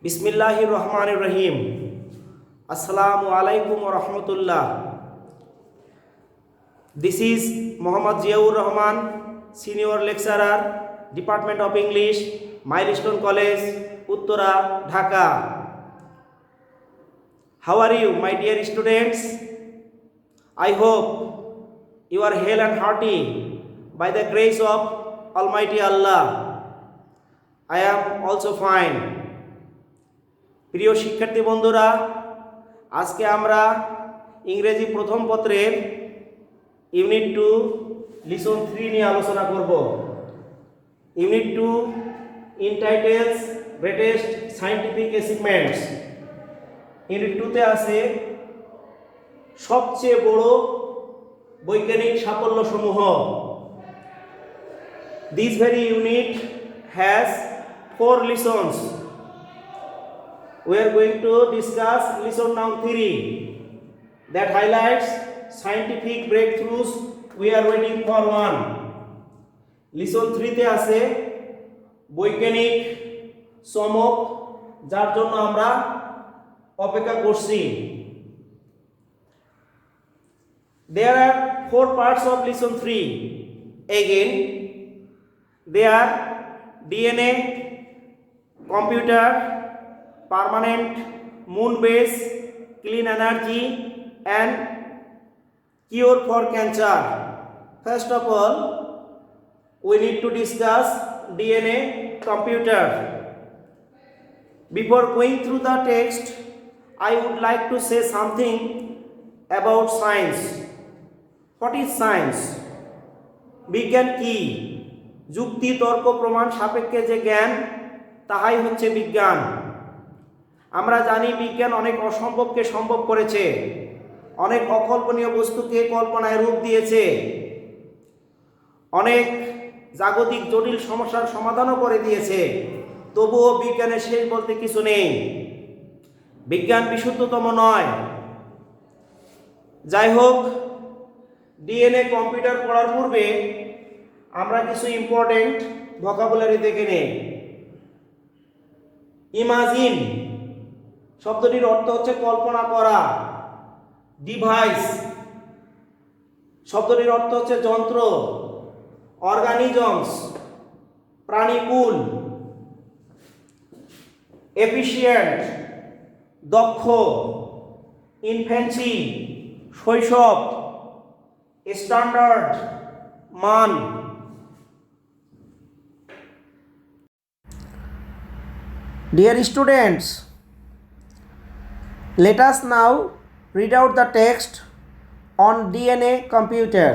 বিসমিল্লাহির রহমানির রহিম। আসসালামু আলাইকুম ওয়া রাহমাতুল্লাহ। This is Muhammad Ziaur Rahman, Senior Lecturer, Department of English, Milestone College, Uttara, Dhaka. How are you, my dear students? I hope you are hale and hearty by the grace of Almighty Allah. I am also fine. প্রিয় শিক্ষার্থী বন্ধুরা, আজকে আমরা ইংরেজি প্রথম পত্রের unit 2 lesson 3 নিয়ে আলোচনা করব। Unit 2 entitles greatest scientific achievements. Unit 2 তে আছে সবচেয়ে বড় বৈজ্ঞানিক সাফল্যসমূহ। This very unit has 4 lessons. We are going to discuss lesson number 3 that highlights scientific breakthroughs. We are waiting for one. Lesson 3 তে আছে বৈজ্ঞানিক চমক, যার জন্য আমরা অপেক্ষা করছি। There are 4 parts of lesson 3. Again, they are DNA, computer, permanent moon base, clean energy, and cure for cancer. First of all, we need to discuss DNA, computer. Before going through the text, I would like to say something about science. What is science? বিজ্ঞান কি? যুক্তি, তর্ক, প্রমাণ সাপেক্ষে যে জ্ঞান, তাহাই হচ্ছে বিজ্ঞান। আমরা জানি বিজ্ঞান অনেক অসম্ভবকে সম্ভব করেছে, অনেক অকল্পনীয় বস্তুকে কল্পনায় রূপ দিয়েছে, অনেক জাগতিক জটিল সমস্যার সমাধানও করে দিয়েছে। তবুও বিজ্ঞানের শেষ বলতে কিছু নেই। বিজ্ঞান বিশুদ্ধতম নয়। যাই হোক, ডিএনএ কম্পিউটার পড়ার পূর্বে আমরা কিছু ইম্পর্টেন্ট ভোকাবুলারি দেখে নেই। ইমাজিন শব্দটির অর্থ হচ্ছে কল্পনা করা। ডিভাইস শব্দটির অর্থ হচ্ছে যন্ত্র। অর্গানিজমস প্রাণীকুল। এফিশিয়েন্ট দক্ষ। ইনফ্যান্সি শৈশব। স্ট্যান্ডার্ড মান। Dear students, let us now read out the text on DNA computer.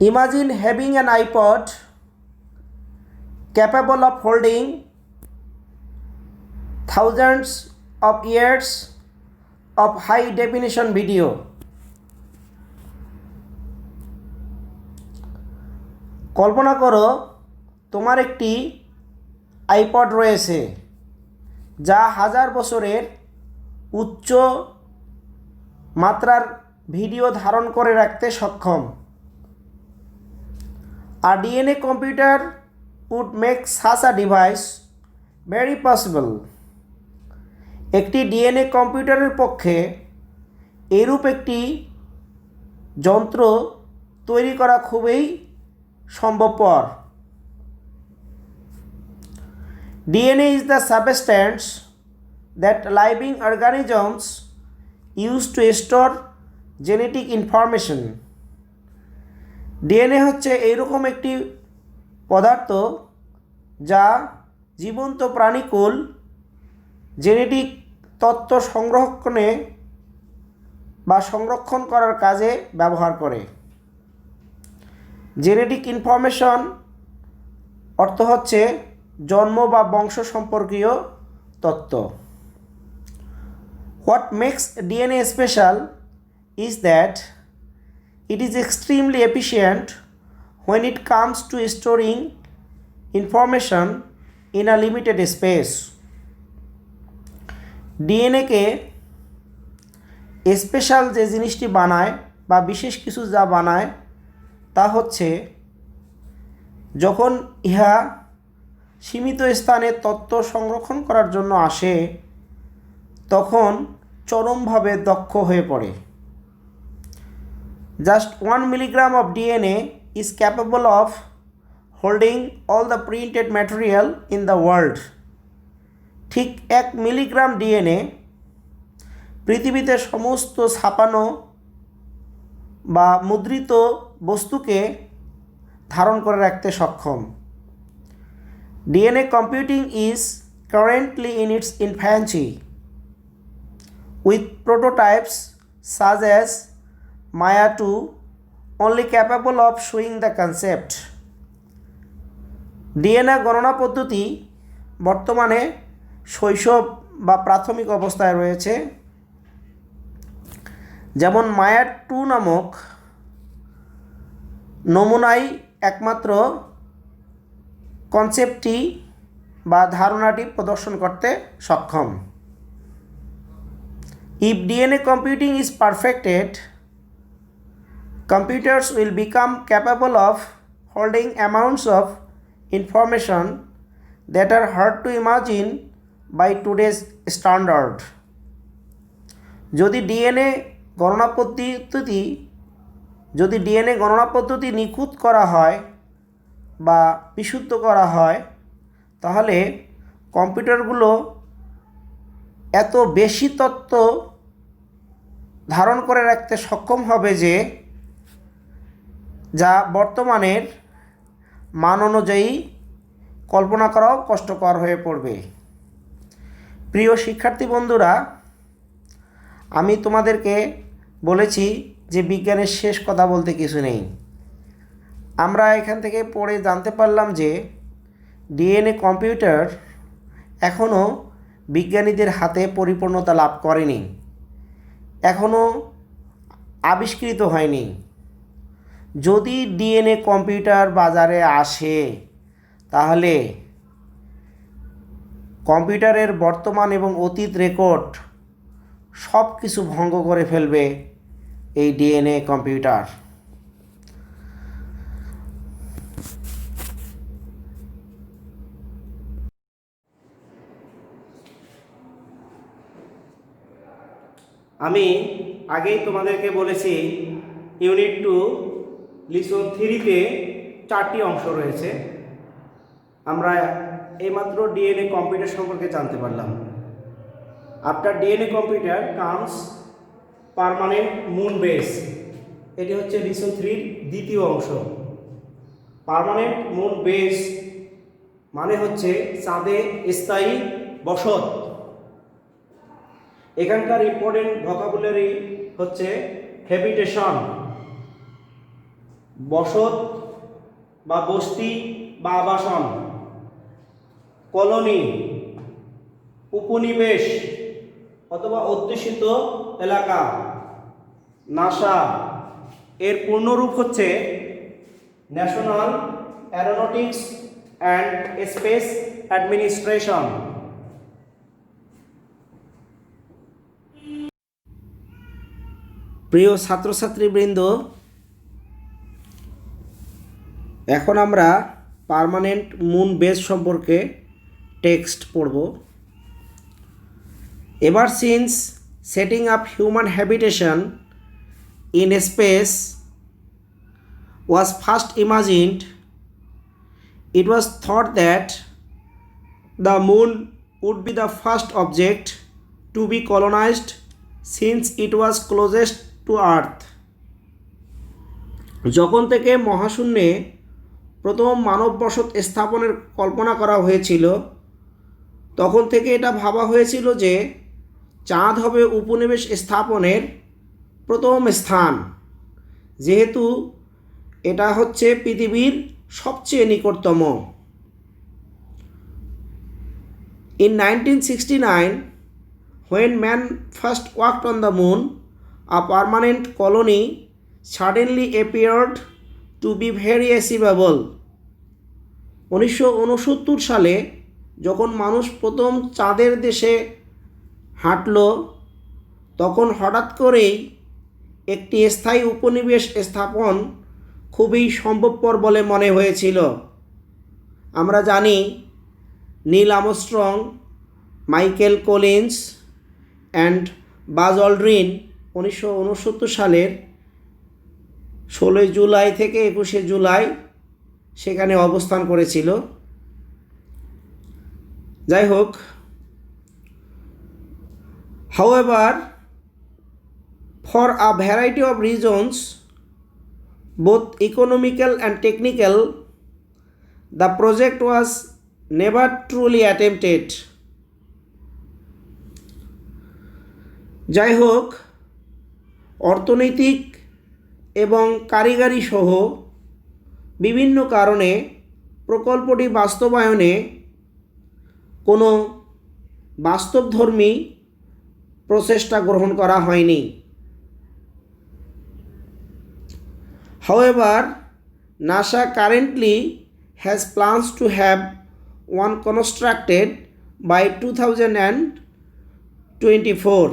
Imagine having an iPod capable of holding thousands of years of high definition video. কল্পনা করো তোমার একটি আইপড রয়েছে যা 1000 বছরের উচ্চ মাত্রার ভিডিও ধারণ করে রাখতে সক্ষম। A DNA computer would make such a device very possible. একটি ডিএনএ কম্পিউটারের পক্ষে এরূপ একটি যন্ত্র তৈরি করা খুবই সম্ভবপর। DNA is the substance that living organisms use to store genetic information. DNA হচ্ছে এইরকম একটি পদার্থ যা জীবন্ত প্রাণীকুল জেনেটিক তথ্য সংরক্ষণ করার কাজে ব্যবহার করে। জেনেটিক ইনফরমেশন অর্থ হচ্ছে জন্ম বা বংশ সম্পর্কীয় তথ্য। What makes DNA special is that it is extremely efficient when it comes to storing information in a limited space. ডিএনএকে স্পেশাল যে জিনিসটি বানায় বা বিশেষ কিছু যা বানায় তা হচ্ছে যখন ইহা সীমিত স্থানে তথ্য সংরক্ষণ করার জন্য আসে, তখন চরমভাবে দক্ষ হয়ে পড়ে। Just 1 milligram of DNA is capable of holding all the printed material in the world. ঠিক 1 মিলিগ্রাম ডিএনএ পৃথিবীতে সমস্ত ছাপানো বা মুদ্রিত বস্তুকে ধারণ করে রাখতে সক্ষম। DNA computing is currently in its infancy, with prototypes such as Maya 2 only capable of showing the concept. DNA গণনা পদ্ধতি বর্তমানে শৈশব বা প্রাথমিক অবস্থায় রয়েছে। যেমন মায়া 2 নামক নমুনাই একমাত্র কনসেপ্টটি বা ধারণাটি প্রদর্শন করতে সক্ষম। If DNA computing is perfected, computers will become capable of holding amounts of information that are hard to imagine by today's standard. যদি ডিএনএ গণনা পদ্ধতি নিখুঁত করা হয় বা বিশুদ্ধ করা হয়, তাহলে কম্পিউটারগুলো এত বেশি তথ্য ধারণ করে রাখতে সক্ষম হবে যে যা বর্তমানের মান অনুযায়ী কল্পনা করাও কষ্টকর হয়ে পড়বে। প্রিয় শিক্ষার্থী বন্ধুরা, আমি তোমাদেরকে বলেছি যে বিজ্ঞানের শেষ কথা বলতে কিছু নেই। আমরা এখান থেকে পড়ে জানতে পারলাম যে ডিএনএ কম্পিউটার এখনও বিজ্ঞানীদের হাতে পরিপূর্ণতা লাভ করেনি, এখনও আবিষ্কৃত হয়নি। যদি ডিএনএ কম্পিউটার বাজারে আসে, তাহলে কম্পিউটারের বর্তমান এবং অতীত রেকর্ড সব কিছু ভঙ্গ করে ফেলবে এই ডিএনএ কম্পিউটার। আমি আগেই তোমাদেরকে বলেছি ইউনিট 2 লিসন 3-তে 4টি অংশ রয়েছে। আমরা এইমাত্র ডিএনএ কম্পিউটার সম্পর্কে জানতে পারলাম। After DNA computer comes permanent moon base. এটি হচ্ছে লিসন 3-র দ্বিতীয় অংশ। পার্মানেন্ট মুন বেস মানে হচ্ছে চাঁদে স্থায়ী বসত। এখানকার ইম্পর্টেন্ট ভোকাবুলারি হচ্ছে হ্যাবিটেশন, বসত বা বস্তি বা আবাসন, কলোনি, উপনিবেশ অথবা অধ্যুষিত এলাকা, নাসা। এর পূর্ণরূপ হচ্ছে national Aeronautics and space administration. প্রিয় ছাত্রছাত্রীবৃন্দ, এখন আমরা পার্মানেন্ট মুন বেস সম্পর্কে টেক্সট পড়ব। Ever since setting up human habitation in space was first imagined, it was thought that the moon would be the first object to be colonized since it was closest to Earth. যখন থেকে মহাশূন্যে প্রথম মানব বসত স্থাপনের কল্পনা করা হয়েছিল, তখন থেকে এটা ভাবা হয়েছিল যে চাঁদ হবে উপনিবেশ স্থাপনের প্রথম স্থান, যেহেতু এটা হচ্ছে পৃথিবীর সবচেয়ে নিকটতম। In 1969, when man first walked on the moon, a permanent colony suddenly appeared to be very achievable. 1969 সালে যখন মানুষ প্রথম চাঁদের দেশে হাঁটল, তখন হঠাৎ করেই একটি স্থায়ী উপনিবেশ স্থাপন খুবই সম্ভবপর বলে মনে হয়েছিল। আমরা জানি Neil Armstrong, Michael Collins and Buzz Aldrin 1969 সালের 16 জুলাই থেকে 21 জুলাই সেখানে অবস্থান করেছিল। যাই হোক, however, for a variety of reasons, both economical and technical, the project was never truly attempted. যাই হোক, অর্থনৈতিক এবং কারিগরি সহ বিভিন্ন কারণে প্রকল্পটি বাস্তবায়নে কোনো বাস্তবধর্মী প্রচেষ্টা গ্রহণ করা হয়নি। However, NASA currently has plans to have one constructed by 2024.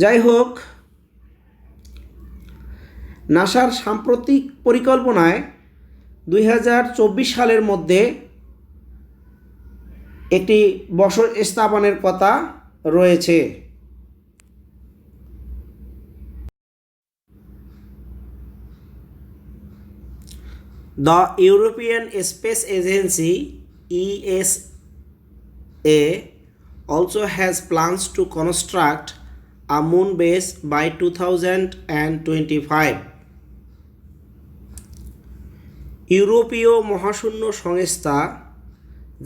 যাই হোক, নাসার সাম্প্রতিক পরিকল্পনায় 2024 সালের মধ্যে একটি বসর স্থাপনের কথা রয়েছে। The European Space Agency ESA also has plans to construct a moon base by 2025. ইউরোপীয় মহাশূন্য সংস্থা,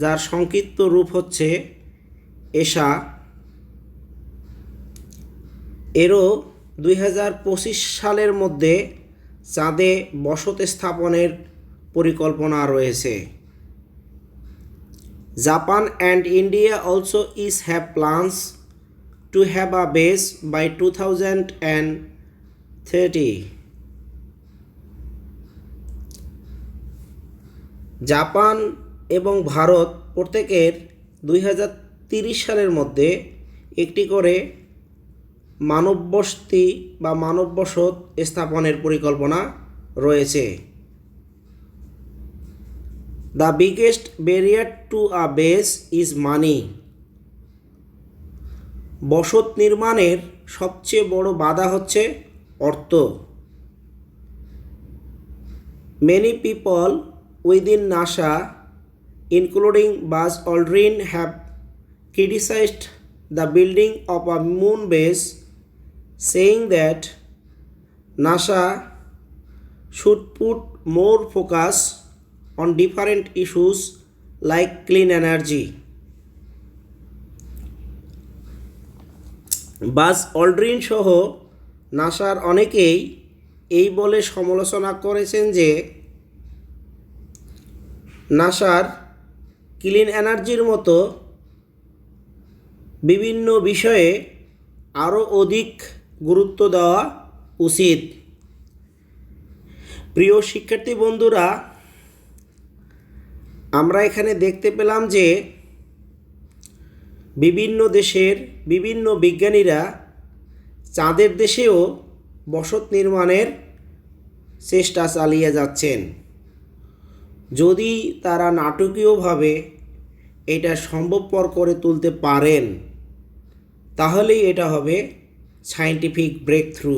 যার সংক্ষিপ্ত রূপ হচ্ছে এসা, এরও 2025 সালের মধ্যে চাঁদে বসতি স্থাপনের পরিকল্পনা রয়েছে। Japan and India also have plans to have a base by 2030. Japan এবং ভারত প্রত্যেকের 2030 সালের মধ্যে একটি করে মানববসতি বা মানববসত স্থাপনের পরিকল্পনা রয়েছে। The biggest barrier to a base is money. বসত নির্মাণের সবচেয়ে বড় বাধা হচ্ছে অর্থ। Many people within NASA, including Buzz Aldrin, have criticized the building of a moon base, saying that NASA should put more focus on different issues like clean energy. বাজ অল্ড্রিন সহ নাসার অনেকেই এই বলে সমালোচনা করেছেন যে নাসার ক্লিন এনার্জির মতো বিভিন্ন বিষয়ে আরও অধিক গুরুত্ব দেওয়া উচিত। প্রিয় শিক্ষার্থী বন্ধুরা, আমরা এখানে দেখতে পেলাম যে বিভিন্ন দেশের বিভিন্ন বিজ্ঞানীরা চাঁদের দেশেও বসত নির্মাণের চেষ্টা চালিয়ে যাচ্ছেন। যদি তারা নাটকীয়ভাবে এটা সম্ভবপর করে তুলতে পারেন, তাহলেই এটা হবে scientific breakthrough.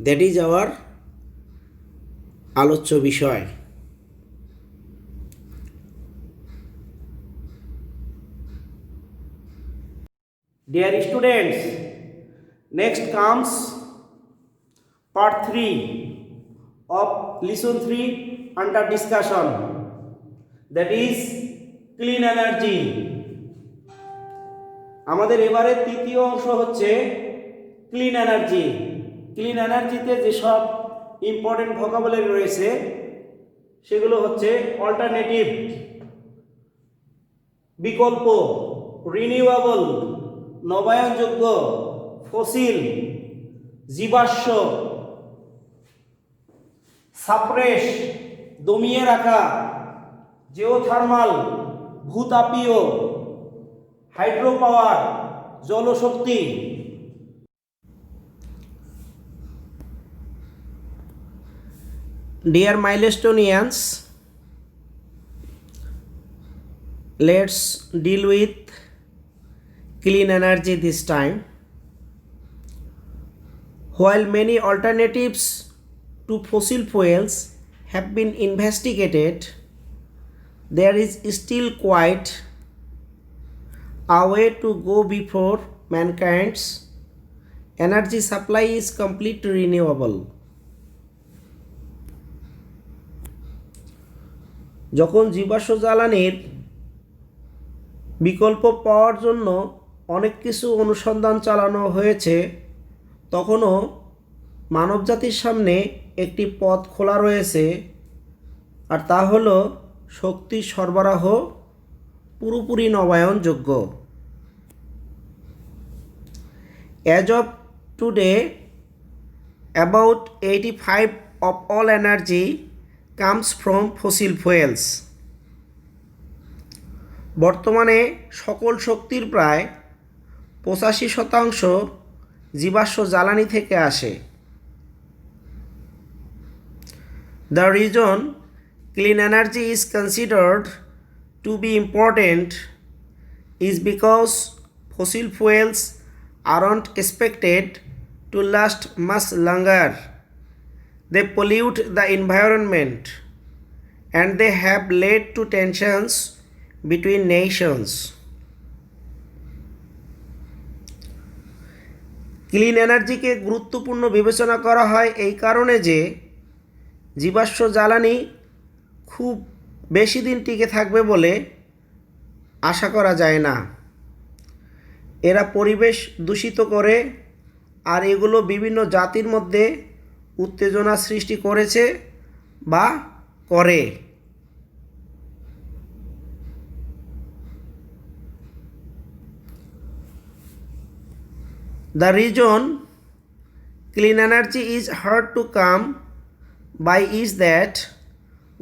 That is our আলোচ্য বিষয়। Dear students, next comes part 3 of lesson 3 under discussion, that is clean energy. আমাদের এবারে তৃতীয় অংশ হচ্ছে ক্লিন এনার্জি। ক্লিন এনার্জিতে যেসব ইম্পর্টেন্ট ভোকাবুলারি রয়েছে সেগুলো হচ্ছে অল্টারনেটিভ, বিকল্প, রিনিউয়েবল নবায়নযোগ্য, ফসিল জীবাশ্ম, সাপ্রেস দমিয়ে রাখা, জিওথার্মাল ভূতাপীয়, হাইড্রো পাওয়ার জলশক্তি। Dear Milestonians, let's deal with clean energy this time. While many alternatives to fossil fuels have been investigated, there is still quite a way to go before mankind's energy supply is completely renewable. যখন জীবাশ্ম জ্বালানির বিকল্প পাওয়ার জন্য অনেক কিছু অনুসন্ধান চালানো হয়েছে, তখনও মানবজাতির সামনে একটি পথ খোলা রয়েছে, আর তা হলো শক্তি সরবরাহ পুরোপুরি নবায়নযোগ্য। As of today, about 85% of all energy comes from fossil fuels. বর্তমানে সকল শক্তির প্রায় 85% জীবাশ্ম জ্বালানি থেকে আসে। The reason clean energy is considered to be important is because fossil fuels aren't expected to last much longer. They pollute the environment and they have led to tensions between nations. Clean এনার্জিকে গুরুত্বপূর্ণ বিবেচনা করা হয় এই কারণে যে জীবাশ্ম জ্বালানি খুব বেশি দিন টিকে থাকবে বলে আশা করা যায় না। এরা পরিবেশ দূষিত করে, আর এগুলো বিভিন্ন জাতির মধ্যে উত্তেজনা সৃষ্টি করেছে বা করে। The reason clean energy is hard to come by is that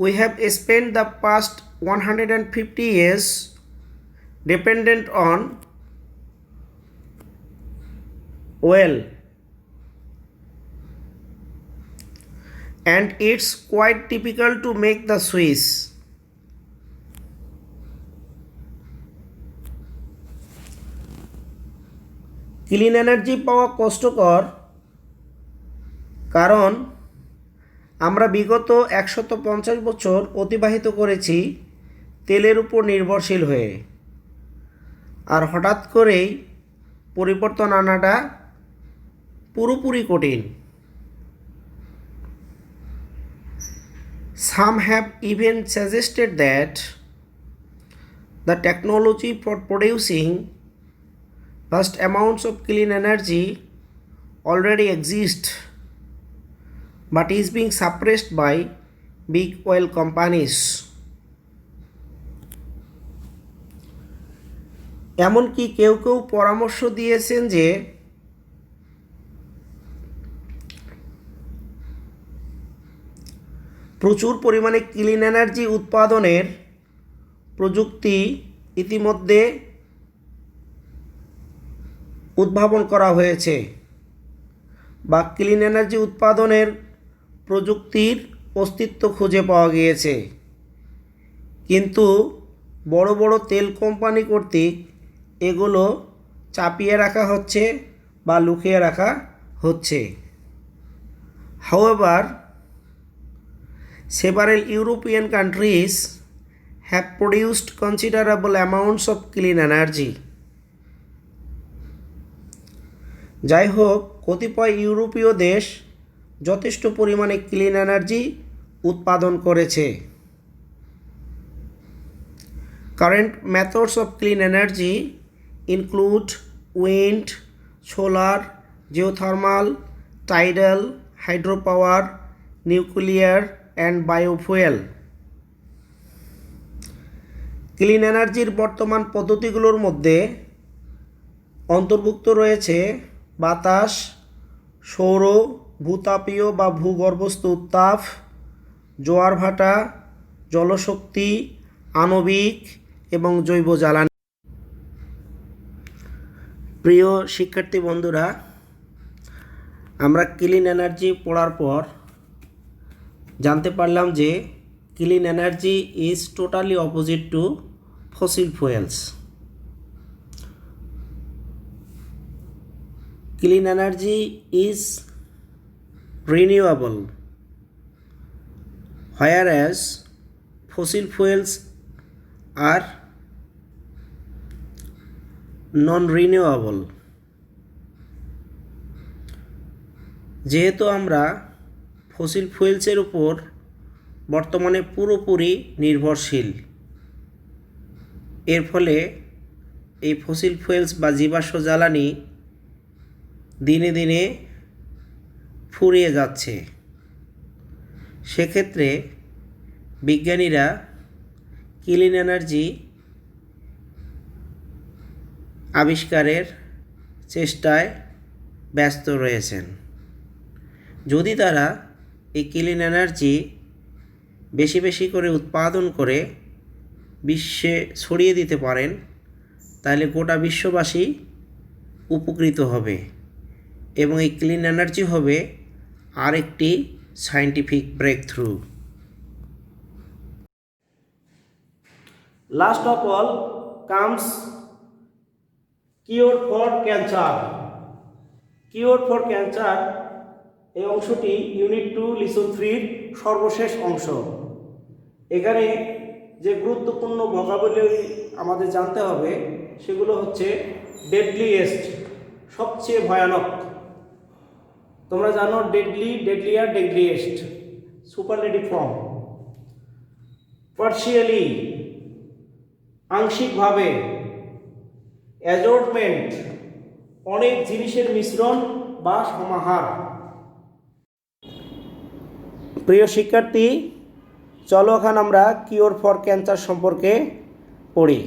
we have spent the past 150 years dependent on oil, and it's quite difficult to make the switch. Clean energy পাওয়া কষ্টকর, কারণ আমরা বিগত 150 বছর অতিবাহিত করেছি তেলের উপর নির্ভরশীল হয়ে, আর হঠাৎ করেই পরিবর্তন আনাটা পুরোপুরি কঠিন। Some have even suggested that the technology for producing vast amounts of clean energy already exists but is being suppressed by big oil companies. এমনকি কেউ কেউ পরামর্শ দিয়েছেন যে প্রচুর পরিমাণে ক্লিন এনার্জি উৎপাদনের প্রযুক্তি ইতিমধ্যে উদ্ভাবন করা হয়েছে, বা ক্লিন এনার্জি উৎপাদনের প্রযুক্তির অস্তিত্ব খুঁজে পাওয়া গিয়েছে, কিন্তু বড় বড় তেল কোম্পানি কর্তৃক এগুলো চাপিয়ে রাখা হচ্ছে বা লুকিয়ে রাখা হচ্ছে। However, several European countries have produced considerable amounts of clean energy. যাই হোক, কতিপয় ইউরোপীয় দেশ যথেষ্ট পরিমাণে ক্লিন এনার্জি উৎপাদন করেছে। Current methods of clean energy include wind, solar, geothermal, tidal, hydropower, nuclear and biofuel. Clean এনার্জির বর্তমান পদ্ধতিগুলোর মধ্যে অন্তর্ভুক্ত রয়েছে বাতাস, সৌর, ভূতাপীয় বা ভূগর্ভস্থ উত্তাপ, জোয়ার ভাটা, জলশক্তি, আণবিক এবং জৈব জ্বালানি। প্রিয় শিক্ষার্থী বন্ধুরা, আমরা ক্লিন এনার্জি পড়ার পর জানতে পারলাম যে clean energy is totally opposite to fossil fuels. Clean energy is renewable, whereas fossil fuels are non-renewable. যেহেতু আমরা ফসিল ফুয়েলসের উপর বর্তমানে পুরোপুরি নির্ভরশীল, এর ফলে এই ফসিল ফুয়েলস বা জীবাশ্ম জ্বালানি দিনে দিনে ফুরিয়ে যাচ্ছে। সেক্ষেত্রে বিজ্ঞানীরা ক্লিন এনার্জি আবিষ্কারের চেষ্টায় ব্যস্ত রয়েছেন। যদি তারা এই ক্লিন এনার্জি বেশি বেশি করে উৎপাদন করে বিশ্বে ছড়িয়ে দিতে পারেন, তাহলে গোটা বিশ্ববাসী উপকৃত হবে এবং এই ক্লিন এনার্জি হবে আরেকটি scientific breakthrough. Last of all comes cure for cancer. Cure for cancer এই অংশটি ইউনিট 2 লিসন 3 সর্বশেষ অংশ। এখানে যে গুরুত্বপূর্ণ ভোকাবুলারি আমাদের জানতে হবে সেগুলো হচ্ছে ডেডলিয়েস্ট, সবচেয়ে ভয়ানক। তোমরা জানো deadly, ডেডলিয়ার, deadliest superlative form. Partially, আংশিকভাবে। অ্যাজর্টমেন্ট, অনেক জিনিসের মিশ্রণ বা সমাহার। প্রিয় শিক্ষার্থী, চলো এখন আমরা কিওর ফর ক্যান্সার সম্পর্কে পড়ি।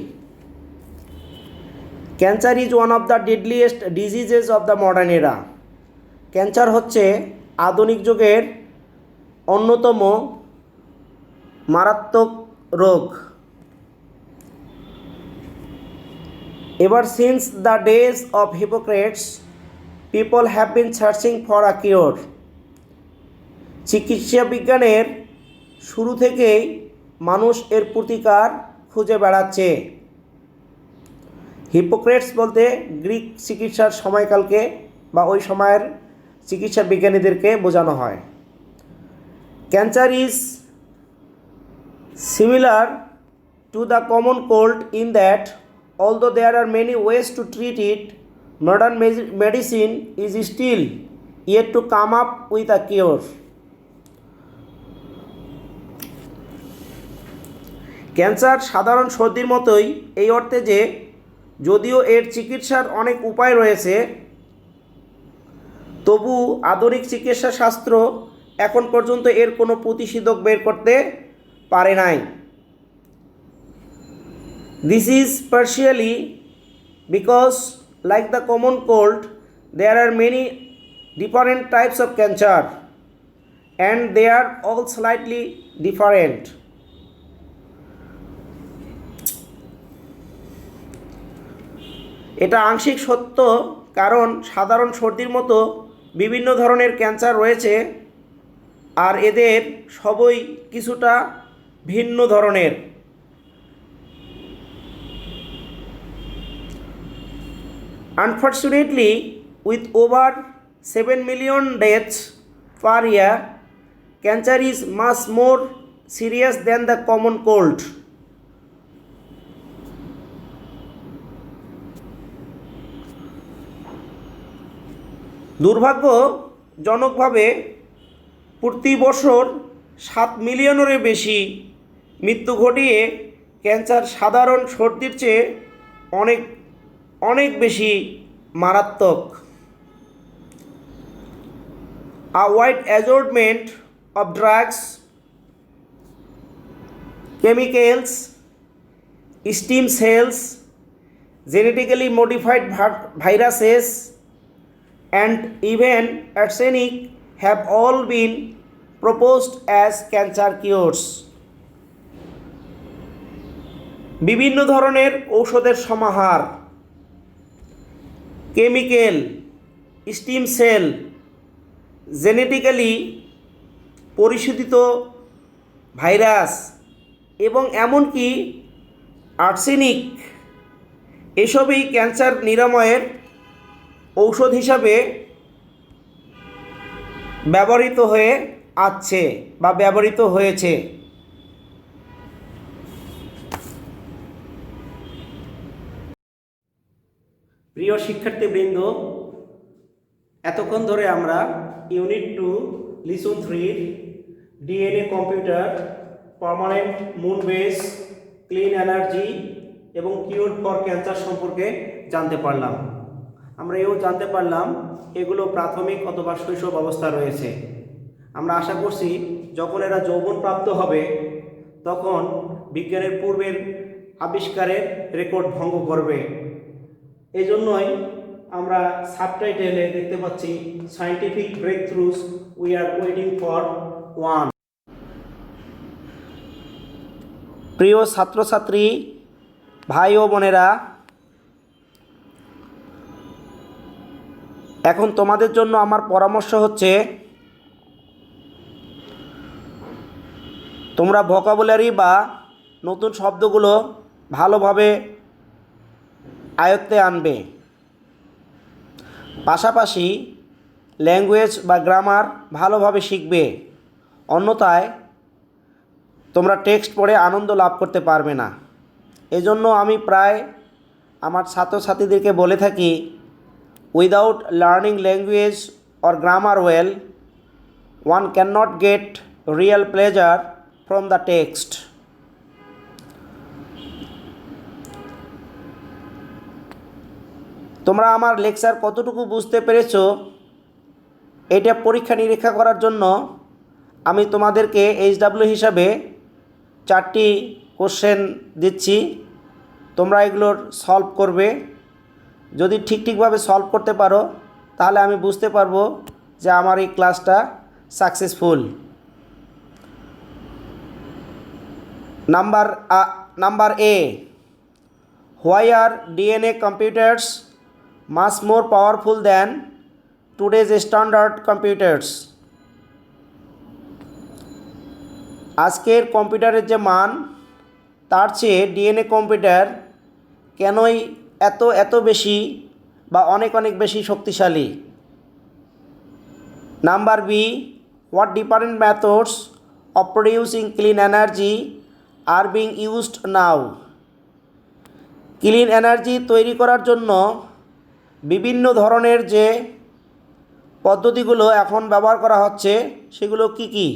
Cancer is one of the deadliest diseases of the modern এরা। ক্যান্সার হচ্ছে আধুনিক যুগের অন্যতম মারাত্মক রোগ। Ever since the days of Hippocrates, people have been searching for a cure. চিকিৎসা বিজ্ঞানের শুরু থেকেই মানুষ এর প্রতিকার খুঁজে বেড়াচ্ছে। হিপোক্রেটস বলতে গ্রিক চিকিৎসার সময়কালকে বা ওই সময়ের চিকিৎসা বিজ্ঞানীদেরকে বোঝানো হয়। Cancer is similar to the common cold in that although there are many ways to treat it, modern medicine is still yet to come up with a cure. Cancer সাধারণ সর্দির মতোই এই অর্থে যে যদিও এর চিকিৎসার অনেক উপায় রয়েছে, তবু আধুনিক চিকিৎসা শাস্ত্র এখন পর্যন্ত এর কোনো প্রতিষেধক বের করতে পারে নাই। This is partially because, like the common cold, there are many different types of cancer and they are all slightly different. এটা আংশিক সত্য, কারণ সাধারণ সর্দির মতো বিভিন্ন ধরনের ক্যান্সার রয়েছে আর এদের সবই কিছুটা ভিন্ন ধরনের। Unfortunately, with over 7 million deaths per year, cancer is much more serious than the common cold. দুর্ভাগ্যজনকভাবে প্রতি বছর 7 মিলিয়নেরও বেশি মৃত্যু ঘটিয়ে ক্যান্সার সাধারণ সর্দির চেয়ে অনেক বেশি মারাত্মক। A wide assortment of drugs, chemicals, stem cells, genetically modified viruses, and even arsenic have all been proposed as cancer cures. বিভিন্ন ধরনের ঔষধের সমাহার, কেমিক্যাল, স্টেম সেল, জেনেটিক্যালি পরিশোধিত ভাইরাস এবং এমনকি আর্সেনিক এসবই ক্যান্সার নিরাময়ের ঔষধ হিসাবে ব্যবহৃত হয়ে আসছে বা ব্যবহৃত হয়েছে। প্রিয় শিক্ষার্থীবৃন্দ, এতক্ষণ ধরে আমরা unit 2 lesson 3 DNA computer, permanent moon base, clean energy এবং কিউর ফর ক্যান্সার সম্পর্কে জানতে পারলাম। আমরা এও জানতে পারলাম এগুলো প্রাথমিক অথবা শৈশব অবস্থা রয়েছে। আমরা আশা করছি যখন এরা যৌবন প্রাপ্ত হবে তখন বিজ্ঞানের পূর্বের আবিষ্কারের রেকর্ড ভঙ্গ করবে। এই জন্যই আমরা সাবটাইটেলে দেখতে পাচ্ছি scientific breakthroughs we are waiting for one. প্রিয় ছাত্রছাত্রী ভাই ও বোনেরা, এখন তোমাদের জন্য আমার পরামর্শ হচ্ছে তোমরা ভোকাবুলারি বা নতুন শব্দগুলো ভালোভাবে আয়ত্তে আনবে, পাশাপাশি ল্যাঙ্গুয়েজ বা গ্রামার ভালোভাবে শিখবে। অন্যথায় তোমরা টেক্সট পড়ে আনন্দ লাভ করতে পারবে না। এজন্য আমি প্রায় আমার ছাত্রছাত্রীদেরকে বলে থাকি, without learning language or grammar well, one can not get real pleasure from the text. তোমরা আমার লেকচার কতটুকু বুঝতে পেরেছো এটা পরীক্ষা নিরীক্ষা করার জন্য আমি তোমাদেরকে HW হিসাবে 4টি কোশ্চেন দিচ্ছি। তোমরা এগুলোর সলভ করবে। যদি ঠিকভাবে সলভ করতে পারো তাহলে আমি বুঝতে পারবো যে আমার এই ক্লাসটা successful. Number A, why are DNA computers much more powerful than today's standard computers? আজকের কম্পিউটারের যে মান তার চেয়ে ডিএনএ কম্পিউটার কেনই এত বেশি বা অনেক বেশি শক্তিশালী? Number B, what different methods of producing clean energy are being used now? Clean energy তৈরি করার জন্য বিভিন্ন ধরনের যে পদ্ধতিগুলো এখন ব্যবহার করা হচ্ছে সেগুলো কি কি?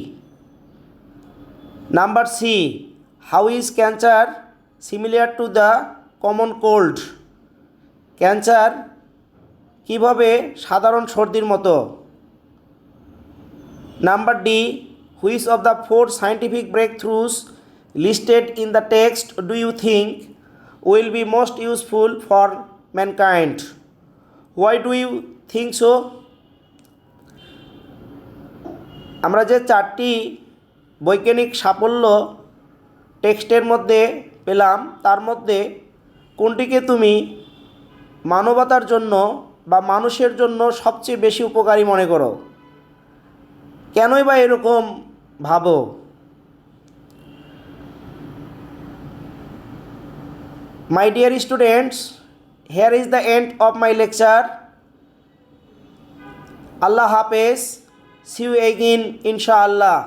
Number C, how is cancer similar to the common cold? Cancer কিভাবে সাধারণ সর্দির মতো? Number D, which of the 4 scientific breakthroughs listed in the text do you think will be most useful for mankind? Why do you think so? আমরা যে 4টি বৈজ্ঞানিক সাফল্য টেক্সটের মধ্যে পেলাম তার মধ্যে কোনটিকে তুমি মানবতার জন্য বা মানুষের জন্য সবচেয়ে বেশি উপকারী মনে করো? কেনই বা এরকম ভাবো? My dear students, here is the end of my lecture. Allah Hafiz. See you again, inshallah.